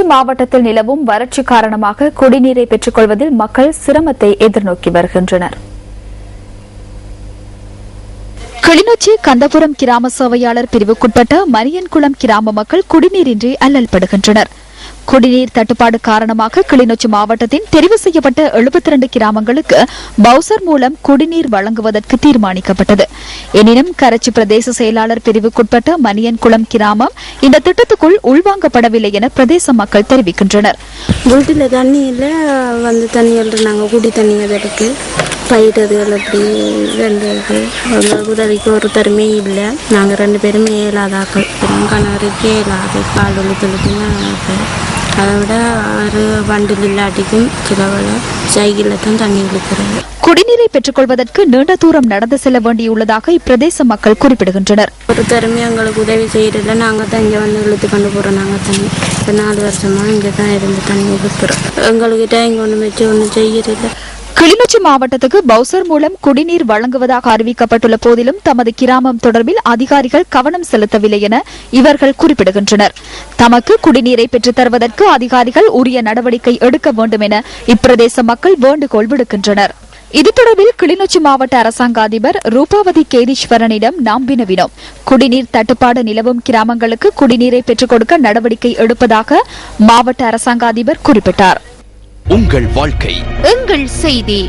கிளிநொச்சி மாவட்டத்தில் நிலவும் வறட்சி காரணமாக குடிநீரை பெற்றுக் கொள்வதில் மக்கள் சிரமத்தை எதிர்நோக்கி வருகின்றனர். கிளிநொச்சி கந்தபுரம் கிராம சேவையாளர் பிரிவுக்குட்பட்ட மரியன்குளம் கிராம மக்கள் குடிநீரின்றி அல்லல்படுகின்றனர். குடிநீர் தட்டுப்பாடு காரணமாக கிளிநொச்சி மாவட்டத்தின் தெரிவு செய்யப்பட்ட 72 கிராமங்களுக்கு பவுசர் மூலம் குடிநீர் வழங்குவதற்கு தீர்மானிக்கப்பட்டது. எனினும் கரச்சி பிரதேச செயலாளர் பிரிவுக்குட்பட்ட மணியன்குளம் கிராமம் இந்த திட்டத்துக்குள் உள்வாங்கப்படவில்லை என பிரதேச மக்கள் தெரிவிக்கின்றனர். வீட்டில் தண்ணி இல்லை, வந்து தண்ணி நாங்கள் குடி தண்ணி இருக்கு, பயிரதுகள் அப்படி உதவிக்கு ஒரு தருமே இல்லை. நாங்கள் 2 பேருமே இயலாதாக்கள், கணவருக்கு இயலாது, பால் ஒழுத்துனா அதை விட ஒரு வண்டில் இல்லாட்டிக்கும் சிலவளை சைக்கிளில் தான் தண்ணி இழுக்கிறது. குடிநீரை பெற்றுக் கொள்வதற்கு நீண்ட தூரம் நடந்து செல்ல வேண்டியுள்ளதாக இப்பிரதேச மக்கள் குறிப்பிடுகின்றனர். ஒரு தருமே எங்களுக்கு உதவி செய்யறதில்ல, நாங்கள் தான் இங்கே வந்து இழுத்து கொண்டு போகிறோம். நாங்கள் தண்ணி 4 வருஷமா இங்கே தான் இருந்து தண்ணி இழுக்கிறோம். எங்கள்கிட்ட இங்கே ஒன்றும் வச்சு ஒன்றும் செய்யறதில்லை. கிளிநொச்சி மாவட்டத்துக்கு பவுசர் மூலம் குடிநீர் வழங்குவதாக அறிவிக்கப்பட்டுள்ள போதிலும் தமது கிராமம் தொடர்பில் அதிகாரிகள் கவனம் செலுத்தவில்லை என இவர்கள் குறிப்பிடுகின்றனர். தமக்கு குடிநீரை பெற்றுத் தருவதற்கு அதிகாரிகள் உரிய நடவடிக்கை எடுக்க வேண்டும் என இப்பிரதேச மக்கள் வேண்டுகோள் விடுக்கின்றனர். இது தொடர்பில் கிளிநொச்சி மாவட்ட அரசாங்க அதிபர் ரூபாவதி கேதீஸ்வரனிடம் நாம் வினவினோம். குடிநீர் தட்டுப்பாடு நிலவும் கிராமங்களுக்கு குடிநீரை பெற்றுக் கொடுக்க நடவடிக்கை எடுப்பதாக மாவட்ட அரசாங்க அதிபர் குறிப்பிட்டார். உங்கள் வாழ்க்கை எங்கள் செய்தி.